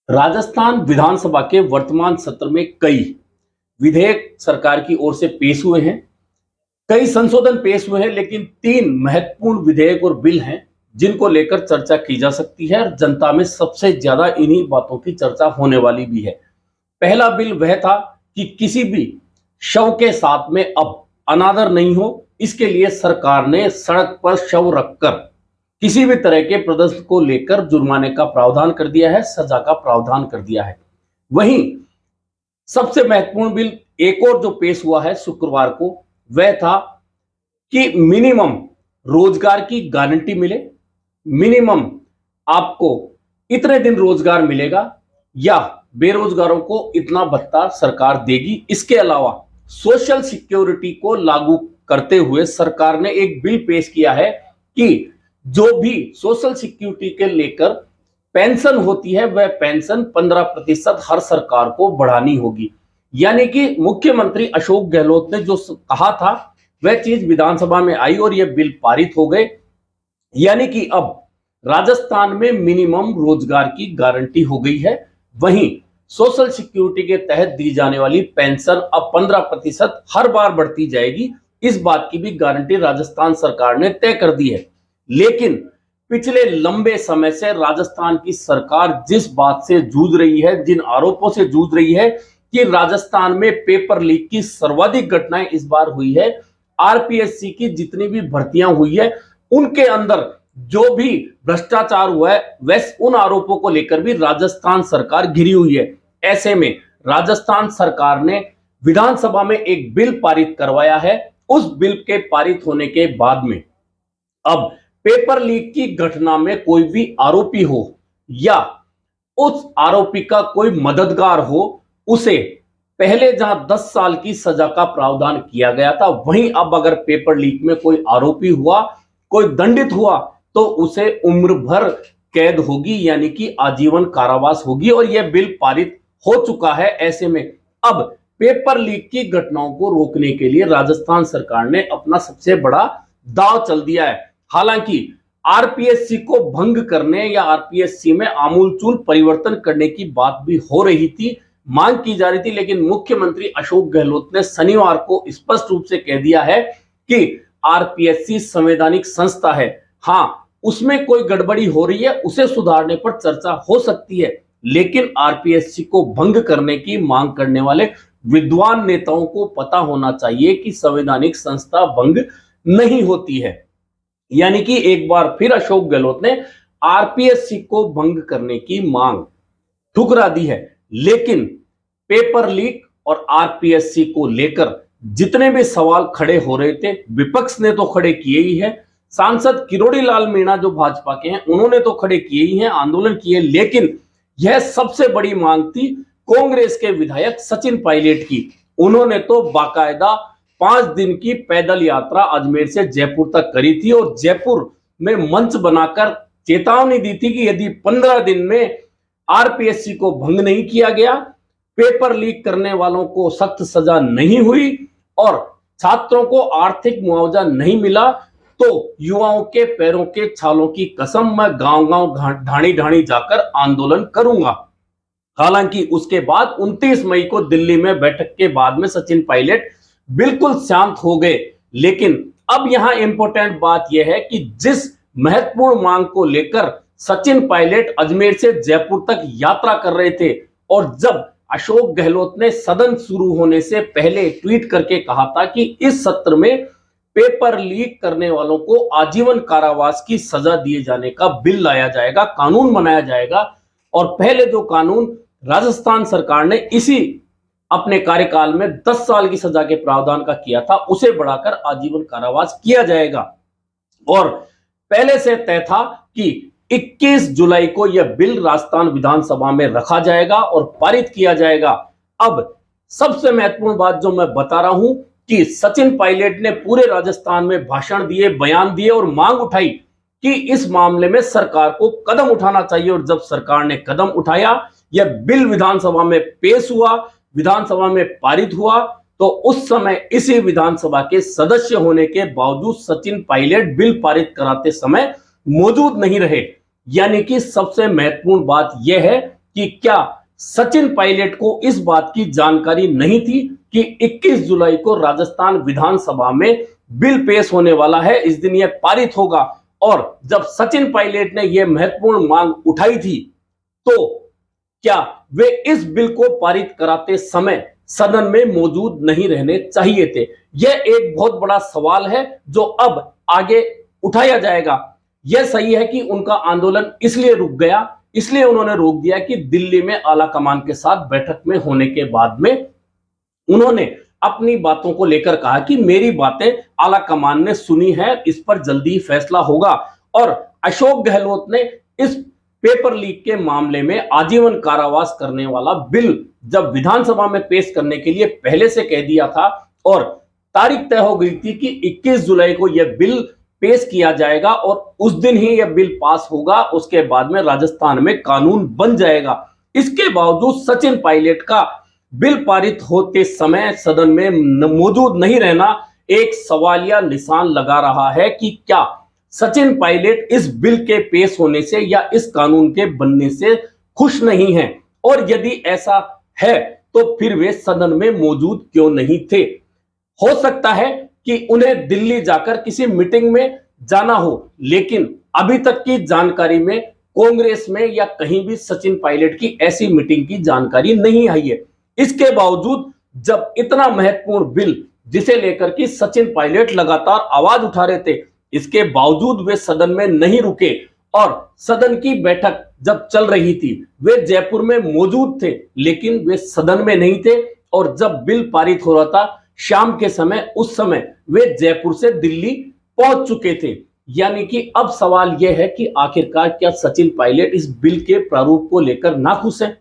राजस्थान विधानसभा के वर्तमान सत्र में कई विधेयक सरकार की ओर से पेश हुए हैं। कई संशोधन पेश हुए हैं, लेकिन तीन महत्वपूर्ण विधेयक और बिल हैं जिनको लेकर चर्चा की जा सकती है और जनता में सबसे ज्यादा इन्हीं बातों की चर्चा होने वाली भी है। पहला बिल वह था कि किसी भी शव के साथ में अब अनादर नहीं हो। इसके लिए सरकार ने सड़क पर शव रखकर किसी भी तरह के प्रदर्शन को लेकर जुर्माने का प्रावधान कर दिया है, सजा का प्रावधान कर दिया है। वहीं सबसे महत्वपूर्ण बिल एक और जो पेश हुआ है शुक्रवार को, वह था कि मिनिमम रोजगार की गारंटी मिले। मिनिमम आपको इतने दिन रोजगार मिलेगा या बेरोजगारों को इतना भत्ता सरकार देगी। इसके अलावा सोशल सिक्योरिटी को लागू करते हुए सरकार ने एक बिल पेश किया है कि जो भी सोशल सिक्योरिटी के लेकर पेंशन होती है वह पेंशन 15% हर सरकार को बढ़ानी होगी। यानी कि मुख्यमंत्री अशोक गहलोत ने जो कहा था वह चीज विधानसभा में आई और यह बिल पारित हो गए। यानी कि अब राजस्थान में मिनिमम रोजगार की गारंटी हो गई है। वहीं सोशल सिक्योरिटी के तहत दी जाने वाली पेंशन अब 15% हर बार बढ़ती जाएगी। इस बात की भी गारंटी राजस्थान सरकार ने तय कर दी है। लेकिन पिछले लंबे समय से राजस्थान की सरकार जिस बात से जूझ रही है, जिन आरोपों से जूझ रही है कि राजस्थान में पेपर लीक की सर्वाधिक घटनाएं इस बार हुई है। आरपीएससी की जितनी भी भर्तियां हुई है उनके अंदर जो भी भ्रष्टाचार हुआ है, वैसे उन आरोपों को लेकर भी राजस्थान सरकार घिरी हुई है। ऐसे में राजस्थान सरकार ने विधानसभा में एक बिल पारित करवाया है। उस बिल के पारित होने के बाद में अब पेपर लीक की घटना में कोई भी आरोपी हो या उस आरोपी का कोई मददगार हो, उसे पहले जहां 10 साल की सजा का प्रावधान किया गया था, वहीं अब अगर पेपर लीक में कोई आरोपी हुआ, कोई दंडित हुआ, तो उसे उम्र भर कैद होगी, यानी कि आजीवन कारावास होगी। और यह बिल पारित हो चुका है। ऐसे में अब पेपर लीक की घटनाओं को रोकने के लिए राजस्थान सरकार ने अपना सबसे बड़ा दांव चल दिया है। हालांकि आरपीएससी को भंग करने या आरपीएससी में आमूलचूल परिवर्तन करने की बात भी हो रही थी, मांग की जा रही थी, लेकिन मुख्यमंत्री अशोक गहलोत ने शनिवार को स्पष्ट रूप से कह दिया है कि आरपीएससी संवैधानिक संस्था है। हां, उसमें कोई गड़बड़ी हो रही है, उसे सुधारने पर चर्चा हो सकती है, लेकिन आरपीएससी को भंग करने की मांग करने वाले विद्वान नेताओं को पता होना चाहिए कि संवैधानिक संस्था भंग नहीं होती है। यानी कि एक बार फिर अशोक गहलोत ने आरपीएससी को भंग करने की मांग ठुकरा दी है। लेकिन पेपर लीक और आरपीएससी को लेकर जितने भी सवाल खड़े हो रहे थे, विपक्ष ने तो खड़े किए ही है। सांसद किरोड़ी लाल मीणा जो भाजपा के हैं, उन्होंने तो खड़े किए ही हैं, आंदोलन किए। लेकिन यह सबसे बड़ी मांग थी कांग्रेस के विधायक सचिन पायलट की। उन्होंने तो बाकायदा 5 दिन की पैदल यात्रा अजमेर से जयपुर तक करी थी और जयपुर में मंच बनाकर चेतावनी दी थी कि यदि 15 दिन में आरपीएससी को भंग नहीं किया गया, पेपर लीक करने वालों को सख्त सजा नहीं हुई और छात्रों को आर्थिक मुआवजा नहीं मिला, तो युवाओं के पैरों के छालों की कसम, मैं गांव गांव ढाणी ढाणी जाकर आंदोलन करूंगा। हालांकि उसके बाद 29 मई को दिल्ली में बैठक के बाद में सचिन पायलट बिल्कुल शांत हो गए। लेकिन अब यहां इंपॉर्टेंट बात यह है कि जिस महत्वपूर्ण मांग को लेकर सचिन पायलट अजमेर से जयपुर तक यात्रा कर रहे थे, और जब अशोक गहलोत ने सदन शुरू होने से पहले ट्वीट करके कहा था कि इस सत्र में पेपर लीक करने वालों को आजीवन कारावास की सजा दिए जाने का बिल लाया जाएगा, कानून बनाया जाएगा। और पहले जो कानून राजस्थान सरकार ने इसी अपने कार्यकाल में 10 साल की सजा के प्रावधान का किया था, उसे बढ़ाकर आजीवन कारावास किया जाएगा। और पहले से तय था कि 21 जुलाई को यह बिल राजस्थान विधानसभा में रखा जाएगा और पारित किया जाएगा। अब सबसे महत्वपूर्ण बात जो मैं बता रहा हूं कि सचिन पायलट ने पूरे राजस्थान में भाषण दिए, बयान दिए और मांग उठाई कि इस मामले में सरकार को कदम उठाना चाहिए। और जब सरकार ने कदम उठाया, यह बिल विधानसभा में पेश हुआ, विधानसभा में पारित हुआ, तो उस समय इसी विधानसभा के सदस्य होने के बावजूद सचिन पायलट बिल पारित कराते समय मौजूद नहीं रहे। यानी कि सबसे महत्वपूर्ण बात यह है कि क्या सचिन पायलट को इस बात की जानकारी नहीं थी कि 21 जुलाई को राजस्थान विधानसभा में बिल पेश होने वाला है, इस दिन यह पारित होगा। और जब सचिन पायलट ने यह महत्वपूर्ण मांग उठाई थी तो क्या वे इस बिल को पारित कराते समय सदन में मौजूद नहीं रहने चाहिए थे? यह एक बहुत बड़ा सवाल है जो अब आगे उठाया जाएगा। यह सही है कि उनका आंदोलन इसलिए रुक गया, इसलिए उन्होंने रोक दिया कि दिल्ली में आला कमान के साथ बैठक में होने के बाद में उन्होंने अपनी बातों को लेकर कहा कि मेरी बातें आला कमान ने सुनी है, इस पर जल्दी फैसला होगा। और अशोक गहलोत ने इस पेपर लीक के मामले में आजीवन कारावास करने वाला बिल जब विधानसभा में पेश करने के लिए पहले से कह दिया था और तारीख तय हो गई थी कि 21 जुलाई को यह बिल पेश किया जाएगा और उस दिन ही यह बिल पास होगा, उसके बाद में राजस्थान में कानून बन जाएगा। इसके बावजूद सचिन पायलट का बिल पारित होते समय सदन में मौजूद नहीं रहना एक सवालिया निशान लगा रहा है कि क्या सचिन पायलट इस बिल के पेश होने से या इस कानून के बनने से खुश नहीं हैं, और यदि ऐसा है तो फिर वे सदन में मौजूद क्यों नहीं थे? हो सकता है कि उन्हें दिल्ली जाकर किसी मीटिंग में जाना हो, लेकिन अभी तक की जानकारी में कांग्रेस में या कहीं भी सचिन पायलट की ऐसी मीटिंग की जानकारी नहीं आई है। इसके बावजूद जब इतना महत्वपूर्ण बिल जिसे लेकर कि सचिन पायलट लगातार आवाज उठा रहे थे, इसके बावजूद वे सदन में नहीं रुके और सदन की बैठक जब चल रही थी वे जयपुर में मौजूद थे लेकिन वे सदन में नहीं थे। और जब बिल पारित हो रहा था शाम के समय, उस समय वे जयपुर से दिल्ली पहुंच चुके थे। यानी कि अब सवाल यह है कि आखिरकार क्या सचिन पायलट इस बिल के प्रारूप को लेकर नाखुश हैं?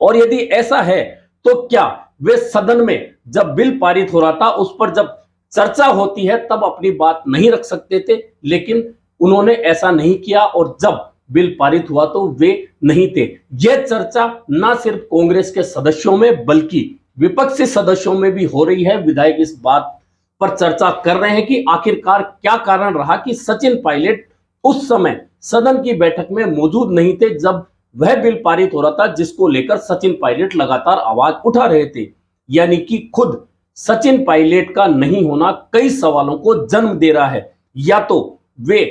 और यदि ऐसा है तो क्या वे सदन में जब बिल पारित हो रहा था उस पर जब चर्चा होती है तब अपनी बात नहीं रख सकते थे? लेकिन उन्होंने ऐसा नहीं किया और जब बिल पारित हुआ तो वे नहीं थे। यह चर्चा ना सिर्फ कांग्रेस के सदस्यों में बल्कि विपक्षी सदस्यों में भी हो रही है। विधायक इस बात पर चर्चा कर रहे हैं कि आखिरकार क्या कारण रहा कि सचिन पायलट उस समय सदन की बैठक में मौजूद नहीं थे जब वह बिल पारित हो रहा था जिसको लेकर सचिन पायलट लगातार आवाज उठा रहे थे। यानी कि खुद सचिन पायलट का नहीं होना कई सवालों को जन्म दे रहा है। या तो वे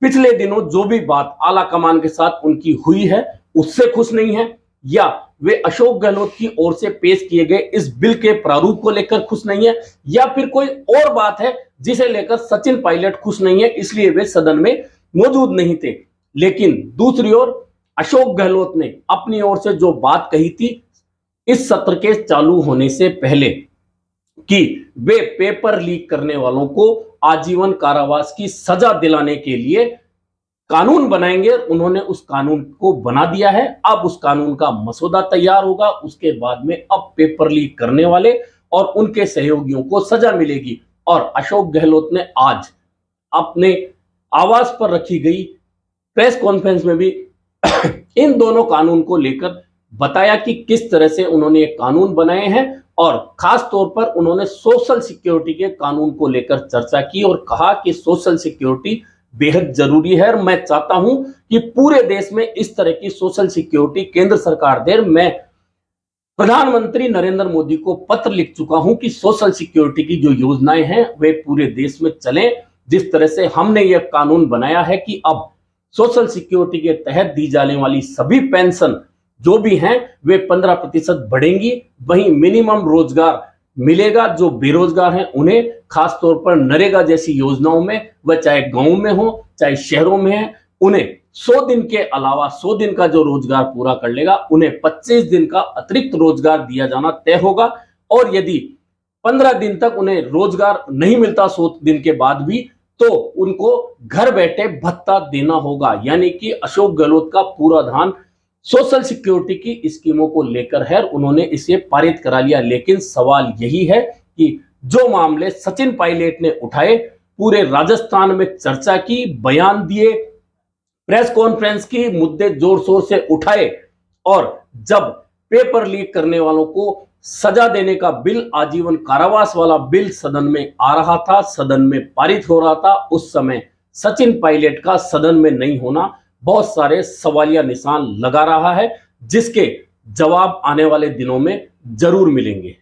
पिछले दिनों जो भी बात आला कमान के साथ उनकी हुई है उससे खुश नहीं है, या वे अशोक गहलोत की ओर से पेश किए गए इस बिल के प्रारूप को लेकर खुश नहीं है, या फिर कोई और बात है जिसे लेकर सचिन पायलट खुश नहीं है इसलिए वे सदन में मौजूद नहीं थे। लेकिन दूसरी ओर अशोक गहलोत ने अपनी ओर से जो बात कही थी इस सत्र के चालू होने से पहले कि वे पेपर लीक करने वालों को आजीवन कारावास की सजा दिलाने के लिए कानून बनाएंगे, उन्होंने उस कानून को बना दिया है। अब उस कानून का मसौदा तैयार होगा, उसके बाद में अब पेपर लीक करने वाले और उनके सहयोगियों को सजा मिलेगी। और अशोक गहलोत ने आज अपने आवास पर रखी गई प्रेस कॉन्फ्रेंस में भी इन दोनों कानून को लेकर बताया कि किस तरह से उन्होंने ये कानून बनाए हैं, और खास तौर पर उन्होंने सोशल सिक्योरिटी के कानून को लेकर चर्चा की और कहा कि सोशल सिक्योरिटी बेहद जरूरी है और मैं चाहता हूं कि पूरे देश में इस तरह की सोशल सिक्योरिटी केंद्र सरकार दे। मैं प्रधानमंत्री नरेंद्र मोदी को पत्र लिख चुका हूं कि सोशल सिक्योरिटी की जो योजनाएं हैं वे पूरे देश में चलें। जिस तरह से हमने यह कानून बनाया है कि अब सोशल सिक्योरिटी के तहत दी जाने वाली सभी पेंशन जो भी हैं वे 15% बढ़ेंगी, वहीं मिनिमम रोजगार मिलेगा जो बेरोजगार हैं उन्हें, खासतौर पर नरेगा जैसी योजनाओं में, वह चाहे गांव में हो चाहे शहरों में है, उन्हें 100 दिन के अलावा 100 दिन का जो रोजगार पूरा कर लेगा उन्हें 25 दिन का अतिरिक्त रोजगार दिया जाना तय होगा। और यदि 15 दिन तक उन्हें रोजगार नहीं मिलता 100 दिन के बाद भी, तो उनको घर बैठे भत्ता देना होगा। यानी कि अशोक गहलोत का पूरा ध्यान सोशल सिक्योरिटी की स्कीमों को लेकर है, उन्होंने इसे पारित करा लिया। लेकिन सवाल यही है कि जो मामले सचिन पायलट ने उठाए, पूरे राजस्थान में चर्चा की, बयान दिए, प्रेस कॉन्फ्रेंस की, मुद्दे जोर शोर से उठाए, और जब पेपर लीक करने वालों को सजा देने का बिल, आजीवन कारावास वाला बिल सदन में आ रहा था, सदन में पारित हो रहा था, उस समय सचिन पायलट का सदन में नहीं होना बहुत सारे सवालिया निशान लगा रहा है। जिसके जवाब आने वाले दिनों में जरूर मिलेंगे।